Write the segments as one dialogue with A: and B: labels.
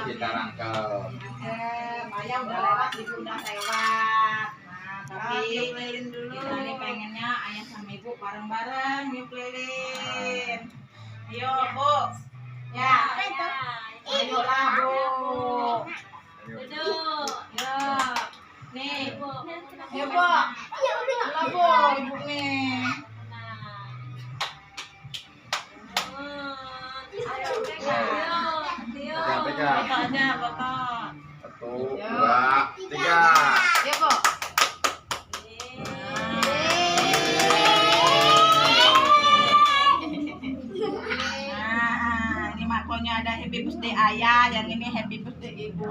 A: Kita rangkel.
B: Maya udah lewat, ibu udah lewat. Nah, tapi kita nih pengennya ayah sama ibu bareng-bareng yuk keliling. Ayo Bu. Ya. Ayo lah Bu.
C: Duduk.
B: Ya. Nih. Ayo Bu. Lah Bu, ibu nih.
A: Pegang.
B: Fotonya, foto.
A: 1, 2, 3.
B: Ya Bu. Nah, ini makonya ada happy birthday ayah, yang ini happy birthday ibu.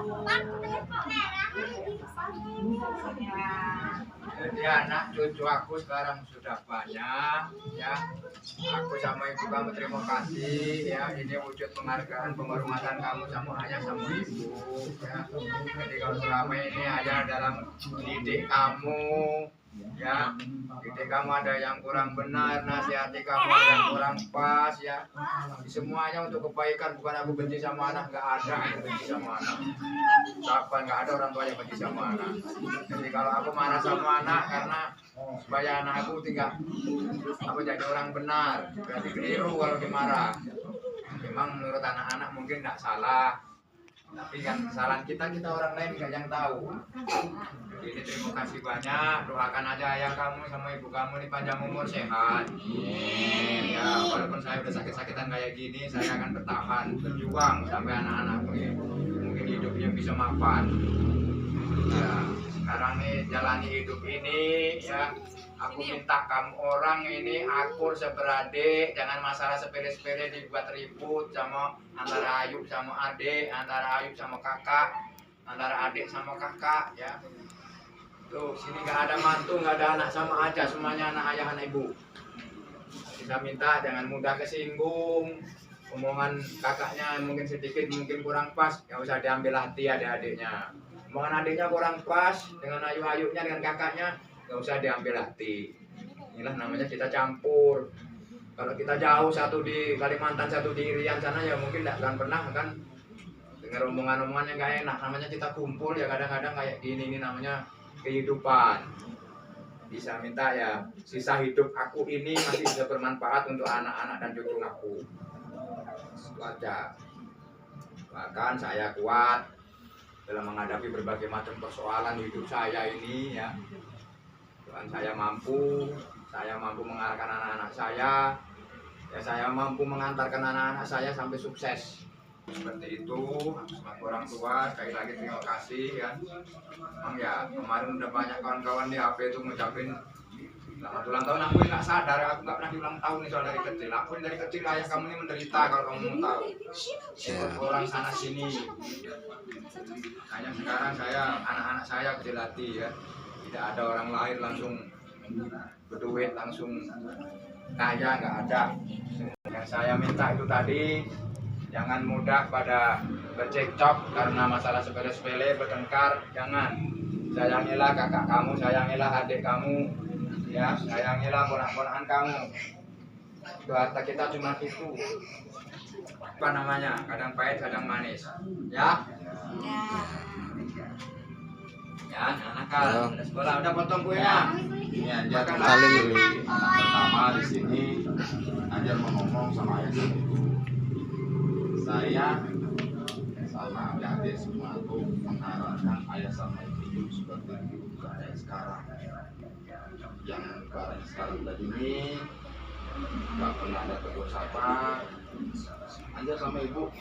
A: Jadi anak cucu aku sekarang sudah banyak ya. Aku sama ibu kamu terima kasih ya. Ini wujud penghargaan penghormatan kamu sama ayah sama ibu ya. Jadi kalau selama ini ayah dalam didik kamu ya, didik kamu ada yang kurang benar, nasihati kamu ada yang kurang pas ya. Semuanya untuk kebaikan, bukan aku benci sama anak, nggak ada yang benci sama anak. Kapan nggak ada orang tua yang benci sama anak. Jadi kalau aku marah sama anak karena supaya anak aku tinggal aku jadi orang benar, berarti keliru kalau dimarah. Memang menurut anak-anak mungkin nggak salah, tapi kan kesalahan kita orang lain nggak yang tahu. Jadi terima kasih banyak, doakan aja ayah kamu sama ibu kamu ini panjang umur sehat. Ya, walaupun saya udah sakit-sakitan kayak gini, saya akan bertahan, berjuang sampai anak-anakku ini mungkin hidupnya bisa mapan. Ya, sekarang nih jalani hidup ini ya. Aku minta kamu orang ini akur seberadik, jangan masalah sepele-sepele dibuat ribut sama antara Ayub sama adik, antara Ayub sama kakak, antara adik sama kakak ya. Tuh, sini nggak ada mantu, nggak ada anak, sama aja semuanya anak ayah anak ibu. Kita minta jangan mudah kesinggung. Omongan kakaknya mungkin sedikit mungkin kurang pas, nggak usah diambil hati adik-adiknya. Omongan adiknya kurang pas dengan ayu-ayunya dengan kakaknya, nggak usah diambil hati. Inilah namanya kita campur. Kalau kita jauh, satu di Kalimantan, satu di Irian sana ya mungkin nggak akan pernah kan dengar omongan-omongan yang nggak enak. Namanya kita kumpul ya kadang-kadang kayak gini, ini namanya kehidupan. Bisa minta ya sisa hidup aku ini masih bisa bermanfaat untuk anak-anak dan cucu aku. Itu aja. Bahkan saya kuat dalam menghadapi berbagai macam persoalan hidup saya ini ya. Dan saya mampu mengarahkan anak-anak saya. Ya saya mampu mengantarkan anak-anak saya sampai sukses. Seperti itu, sebagai orang tua sekali lagi terima kasih ya. Emang ya kemarin udah banyak kawan-kawan di HP itu ngucapin selamat ulang tahun. Aku nggak sadar, aku nggak pernah diulang tahun nih soal dari kecil. Aku dari kecil ayah kamu ini menderita kalau kamu mau tahu. Orang sana sini. Hanya sekarang saya anak-anak saya kecil hati ya. Tidak ada orang lain langsung berduit langsung kaya, nggak ada. Yang saya minta itu tadi. Jangan mudah pada bercekcok karena masalah sepele-sepele, bertengkar. Jangan. Sayangilah kakak kamu, sayangilah adik kamu, ya, sayangilah ponak-ponakan kamu. Itu harta kita cuma itu. Apa namanya? Kadang pahit, kadang manis. Ya? Ya, nakal. Udah sekolah, udah potong kuenya.
D: Ini Anjar saling dulu. Anak pertama di sini, Anjar mau ngomong sama ayah sama ibu. Saya sama adik semua tuh mengharapkan ayah sama ibu seperti ibu saya sekarang. Yang barang sekarang tadi ini nggak pernah ada tegur sapa. Anjar sama ibu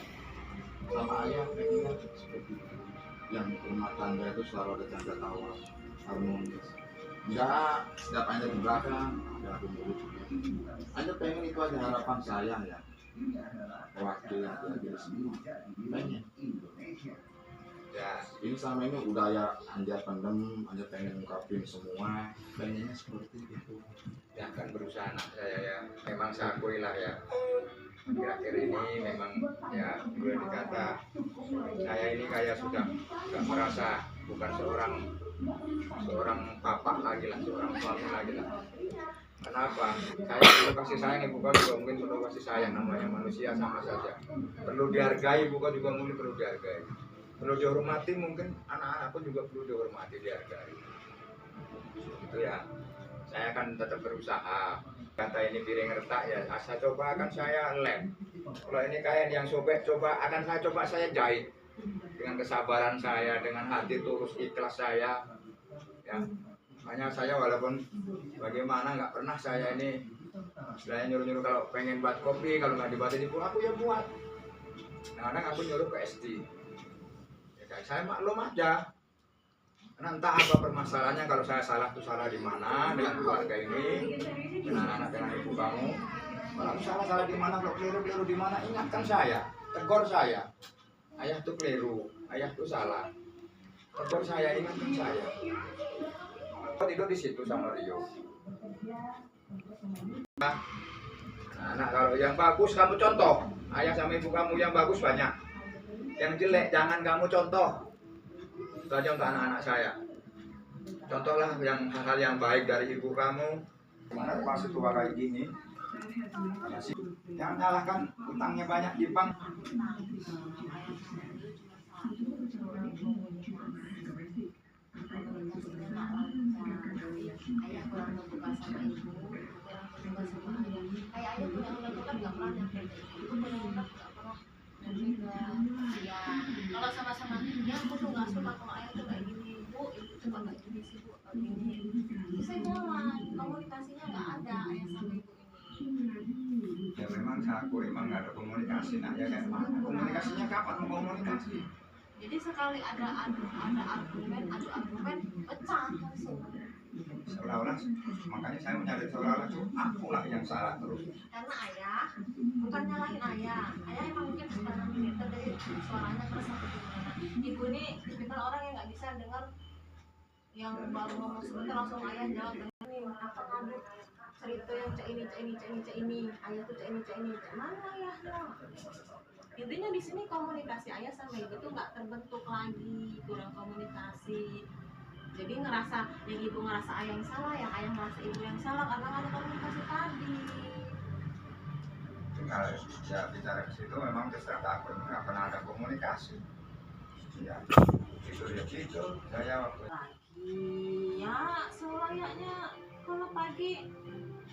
D: sama ayah pengennya seperti itu. Yang rumah tangga itu selalu ada canda tawa, harmonis. Enggak, setiap Anda di belakang, ada aku dulu. Anda pengen itu aja harapan saya ya. Wakil yang ada semua. Pengen. Ya, ini sama ini udah ya Anda pendem, Anda pengen ngungkapin semua, pengennya seperti itu.
A: Ya akan berusaha anak saya ya. Memang saya akui lah ya. Akhir-akhir ini memang ya boleh dikata saya ini kayak sudah nggak merasa bukan seorang bapak lagi lah, seorang suami lagi lah. Kenapa? Saya perlu kasih sayang, ibu kau juga mungkin perlu kasih sayang, namanya manusia sama saja. Perlu dihargai, ibu kau juga mungkin perlu dihargai. Perlu dihormati, mungkin anak-anakku juga perlu dihormati, dihargai. Itu ya. Saya akan tetap berusaha. Kata ini piring retak ya, saya coba akan saya lem. Kalau ini kain yang sobek, akan saya jahit dengan kesabaran saya, dengan hati tulus ikhlas saya. Ya, makanya saya walaupun bagaimana nggak pernah saya ini istilahnya nyuruh-nyuruh kalau pengen buat kopi, kalau nggak dibuatin ibu aku ya buat. Kadang aku nyuruh ke SD. Ya, saya maklum aja. Karena entah apa permasalahannya, kalau saya salah itu salah di mana dengan keluarga ini, dengan anak dengan ibu kamu. Kalau salah di mana, kalau keliru di mana, ingatkan saya, tegur saya. Ayah tuh keliru, ayah tuh salah. Tegur saya, ingatkan saya. Aku tidur di situ sama Rio. Nah, anak kalau yang bagus kamu contoh. Ayah sama ibu kamu yang bagus banyak. Yang jelek jangan kamu contoh. Itu aja untuk anak-anak saya. Contohlah yang hal-hal yang baik dari ibu kamu. Kemana pas tua kayak gini? Jangan salahkan utangnya banyak di bank.
C: Kalau sama-sama ya aku tuh nggak suka kalau ayah tuh kayak gini bu, ibu tuh nggak gini sih bu, kayak gini bisa jalan, komunikasinya nggak ada ayah sama ibu ini.
A: Ya memang aku emang nggak ada komunikasi, nah ya kan komunikasinya kapan mau komunikasi?
C: Jadi sekali ada argumen pecah langsung.
A: Seolah-olah, makanya saya mencari seolah-olah tuh akulah yang salah terus.
C: Karena ayah bukan nyalahin ayah emang mungkin sekarang ini dari suaranya keras atau gimana. Ibu ini tipikal orang yang nggak bisa dengar yang baru ngomong sebentar langsung ayah jawab ini apa ngadu cerita yang cek ini ayah tuh cek ini mana ayah dong. Intinya di sini komunikasi ayah sama ibu tuh nggak terbentuk lagi, kurang komunikasi. Jadi ngerasa yang ibu ngerasa ayah yang salah, yang ayah ngerasa ibu yang salah karena nggak ada komunikasi tadi.
A: Tinggal ya bicara ke situ memang terserah aku nggak pernah ada komunikasi. Ya gitu ya gitu saya
C: Lagi ya selayaknya kalau pagi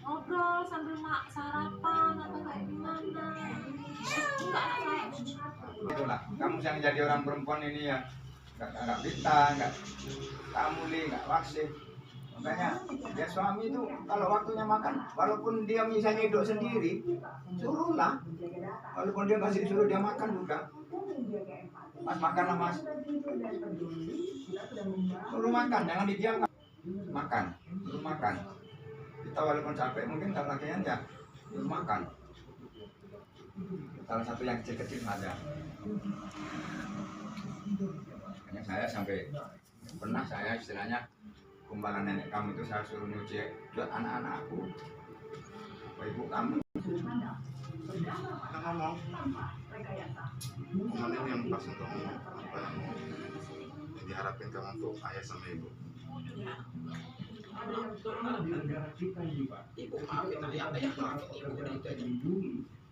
C: ngobrol sambil sarapan atau kayak gimana. Enggak anak saya.
A: itulah kamu yang jadi orang perempuan ini ya nggak bisa nggak kamu li nggak waksih. Makanya ya suami itu kalau waktunya makan, walaupun dia misalnya hidup sendiri, suruhlah. Walaupun dia masih disuruh dia makan juga. Mas makanlah mas. Suruh makan, jangan didiamkan. Makan, suruh makan. Kita walaupun capek mungkin kalau latihan ya suruh makan. Salah satu yang kecil-kecil saja. Makanya saya sampai pernah saya istilahnya kumbalan nenek kamu itu saya suruh nyuci buat anak-anak aku. Apa ibu kamu?
D: Kita ngomong ini yang pas untuk apa yang diharapin kamu untuk ayah sama ibu.
E: Ibu maafin ayah maafin ibu dan itu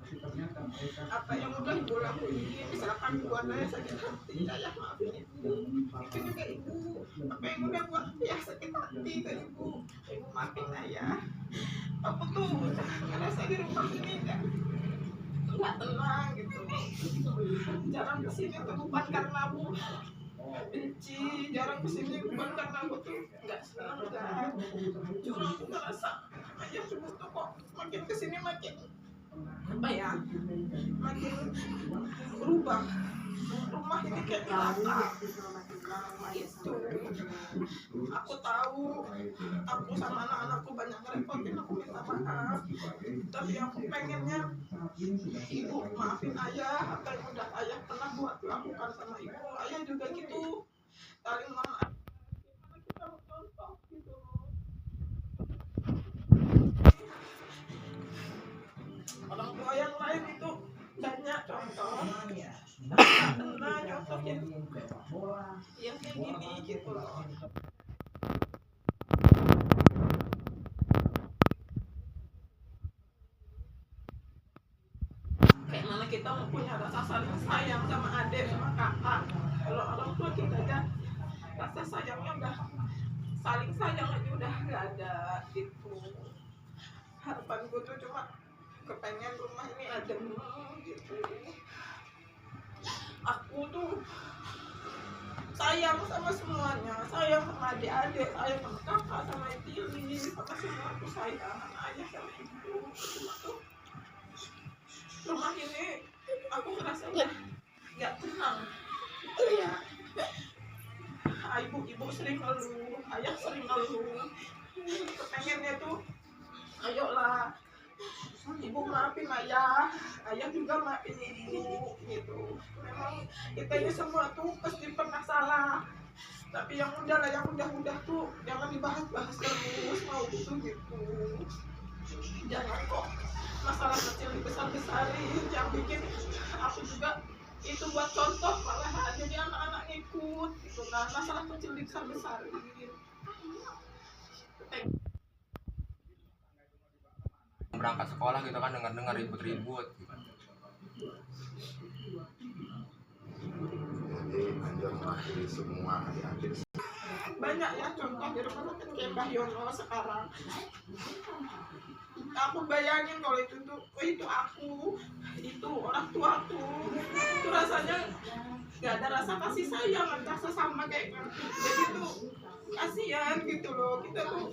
E: aja. Apa yang udah ibu lakuin, misalkan buat ayah sakit hati, ayah maafin ibu. Itu juga ibu. Apa yang udah buat ayah sakit hati ke ibu maafin ayah. Aku tuh ngerasa di rumah ini nggak tenang gitu. Jarang kesini tuh bukan karena aku benci, jarang kesini bukan karena aku tuh nggak senang kan. Cuma aku ngerasa ayah tuh kok makin kesini makin apa ya, makin berubah rumah ini kayak neraka itu. Aku tahu aku sama anak-anakku banyak ngerepotin, aku minta maaf, tapi aku pengennya ibu maafin ayah apa yang udah ayah pernah buat lakukan sama ibu. Ayah juga gitu, saling memaafkan. Gimana kita mau contoh gitu. Orang tua yang lain itu banyak contoh, nah contoh yang kayak gini gitu loh. Kayak mana kita mempunyai rasa saling sayang sama adik sama kakak, kalau orang tua kita aja rasa sayangnya udah saling sayang aja udah nggak ada gitu. Harapanku tuh cuma kepengen rumah ini adem gitu. Aku tuh sayang sama semuanya, sayang sama adik-adik, sayang sama kakak, sama Tili, sama semua aku sayang, sama ayah sama ibu. Cuma tuh rumah ini aku ngerasanya nggak tenang gitu ya. Ibu sering ngeluh, ayah sering ngeluh. Kepengennya tuh ayolah ibu maafin ayah juga maafin ibu gitu. Memang kita ini semua tuh pasti pernah salah, tapi yang udah tuh jangan dibahas-bahas terus, mau gitu. Jangan kok masalah kecil dibesar-besarin, yang bikin aku juga itu buat contoh malah jadi anak-anak ikut gitu kan, masalah kecil dibesar-besarin.
F: Berangkat sekolah gitu kan, dengar ribut-ribut gitu.
D: Jadi Anjar mengakhiri semua adik-adik.
E: Banyak ya contoh di rumah kan kayak Mbah Yono sekarang. Aku bayangin kalau itu tuh, itu aku, itu orang tuaku, itu rasanya nggak ada rasa kasih sayang antar sesama kayak gitu. Jadi tuh kasihan gitu loh, kita tuh